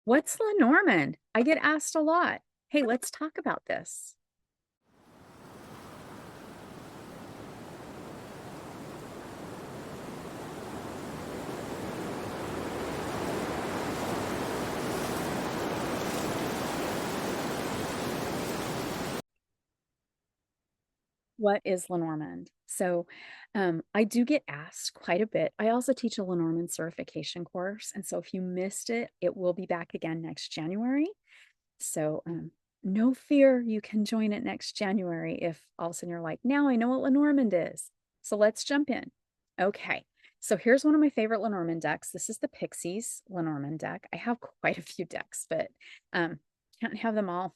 What's Lenormand? I get asked a lot. Hey, let's talk about this. What is Lenormand? So, I do get asked quite a bit. I also teach a Lenormand certification course. And so if you missed it, it will be back again next January. So, no fear, you can join it next January if all of a sudden you're like, now I know what Lenormand is. So let's jump in. Okay. So here's one of my favorite Lenormand decks. This is the Pixies Lenormand deck. I have quite a few decks, but can't have them all.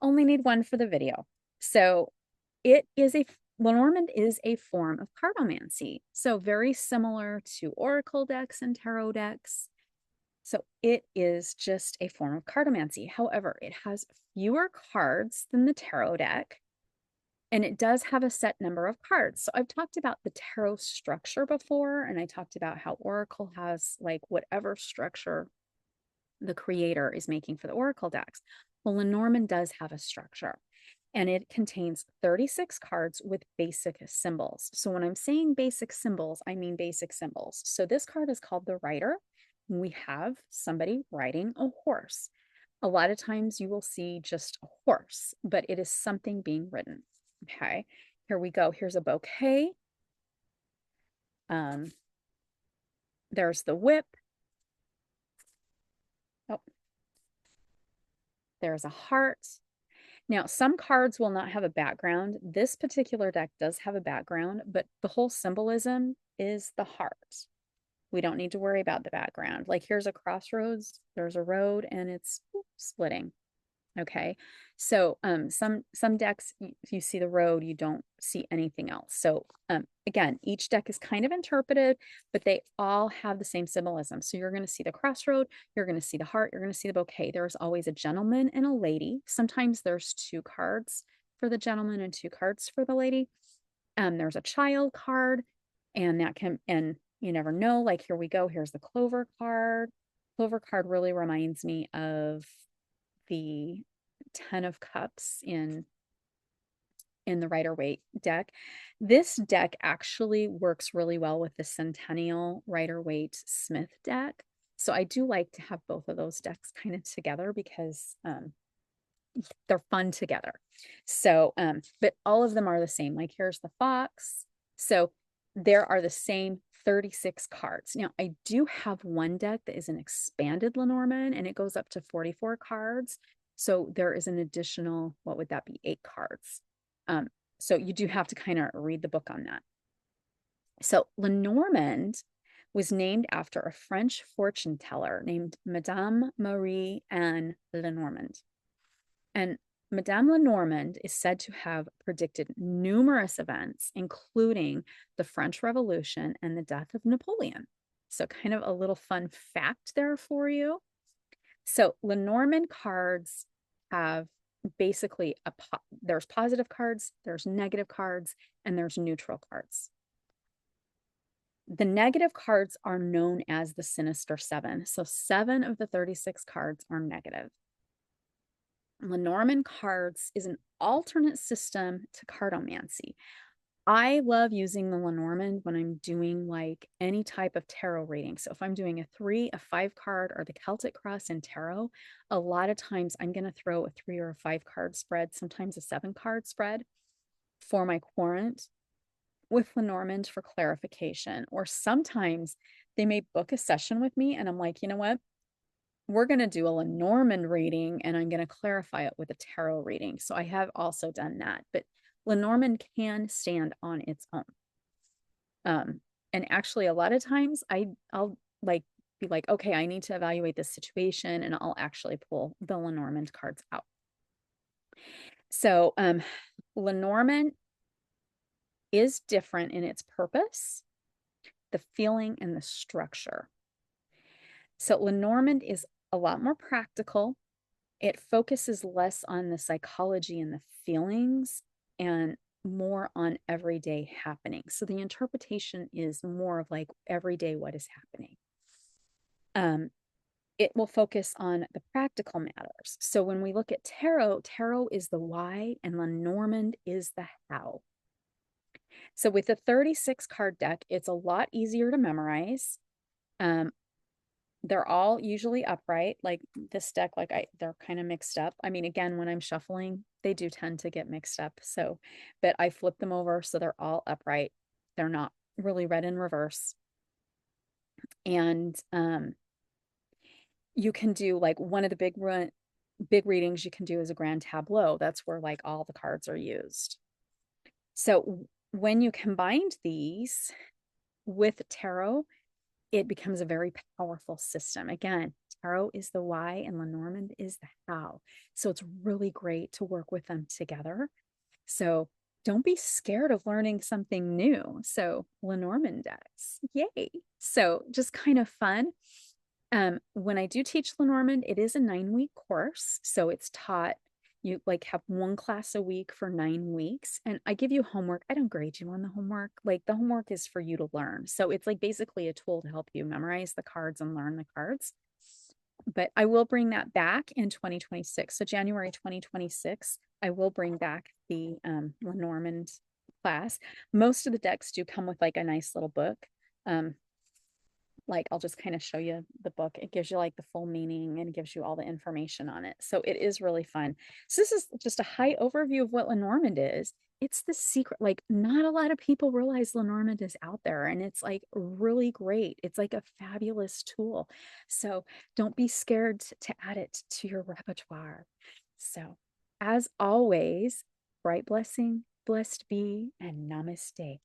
Only need one for the video. So it is Lenormand is a form of cartomancy. So very similar to oracle decks and tarot decks. So it is just a form of cartomancy. However, it has fewer cards than the tarot deck, and it does have a set number of cards. So I've talked about the tarot structure before, and I talked about how oracle has like whatever structure the creator is making for the oracle decks. Well, Lenormand does have a structure, and it contains 36 cards with basic symbols. So when I'm saying basic symbols, I mean basic symbols. So this card is called the Rider. We have somebody riding a horse. A lot of times you will see just a horse, but it is something being ridden. Okay, here we go. Here's a bouquet. There's the whip. Oh, there's a heart. Now, some cards will not have a background. This particular deck does have a background, but the whole symbolism is the heart. We don't need to worry about the background. Like here's a crossroads, there's a road, and it's splitting. Okay. So some decks, if you see the road, you don't see anything else. So again, each deck is kind of interpreted, but they all have the same symbolism. So you're going to see the crossroad, you're going to see the heart, you're going to see the bouquet. There's always a gentleman and a lady. Sometimes there's two cards for the gentleman and two cards for the lady. There's a child card, and you never know. Like here we go. Here's the clover card. Clover card really reminds me of the 10 of Cups in the Rider-Waite deck. This deck actually works really well with the Centennial Rider-Waite Smith deck. So I do like to have both of those decks kind of together because they're fun together. So, but all of them are the same. Like here's the fox. So there are the same 36 cards. Now, I do have one deck that is an expanded Lenormand, and it goes up to 44 cards. So there is an additional, what would that be? 8 cards. So you do have to kind of read the book on that. So Lenormand was named after a French fortune teller named Madame Marie Anne Lenormand. And Madame Lenormand is said to have predicted numerous events, including the French Revolution and the death of Napoleon. So, kind of a little fun fact there for you. So, Lenormand cards have basically there's positive cards, there's negative cards, and there's neutral cards. The negative cards are known as the Sinister Seven. So, 7 of the 36 cards are negative. Lenormand cards is an alternate system to cartomancy. I love using the Lenormand when I'm doing like any type of tarot reading. So if I'm doing a 3, a 5 card, or the Celtic Cross in tarot, a lot of times I'm going to throw a 3 or a 5 card spread, sometimes a 7 card spread for my querent with Lenormand for clarification. Or sometimes they may book a session with me and I'm like, you know what? We're going to do a Lenormand reading and I'm going to clarify it with a tarot reading. So I have also done that, but Lenormand can stand on its own. And actually a lot of times I'll like be like, okay, I need to evaluate this situation, and I'll actually pull the Lenormand cards out. So Lenormand is different in its purpose, the feeling, and the structure. So Lenormand is a lot more practical. It focuses less on the psychology and the feelings and more on everyday happenings. So the interpretation is more of like everyday what is happening. it will focus on the practical matters. So when we look at tarot, tarot is the why and Lenormand is the how. So with the 36 card deck, it's a lot easier to memorize. Um, they're all usually upright. Like this deck, they're kind of mixed up. I mean, again, when I'm shuffling, they do tend to get mixed up. So, but I flip them over so they're all upright. They're not really read in reverse. And you can do like one of the big readings you can do is a grand tableau. That's where like all the cards are used. So when you combined these with tarot, it becomes a very powerful system. Again, tarot is the why and Lenormand is the how. So it's really great to work with them together. So don't be scared of learning something new. So Lenormand decks, yay. So just kind of fun. When I do teach Lenormand, it is a 9-week course. So it's taught, you like have one class a week for 9 weeks. And I give you homework. I don't grade you on the homework. Like the homework is for you to learn. So it's like basically a tool to help you memorize the cards and learn the cards. But I will bring that back in 2026. So January 2026, I will bring back the Lenormand class. Most of the decks do come with like a nice little book. Like I'll just kind of show you the book. It gives you like the full meaning and gives you all the information on it. So it is really fun. So this is just a high overview of what Lenormand is. It's the secret. Like not a lot of people realize Lenormand is out there and it's like really great. It's like a fabulous tool. So don't be scared to add it to your repertoire. So as always, bright blessing, blessed be, and namaste.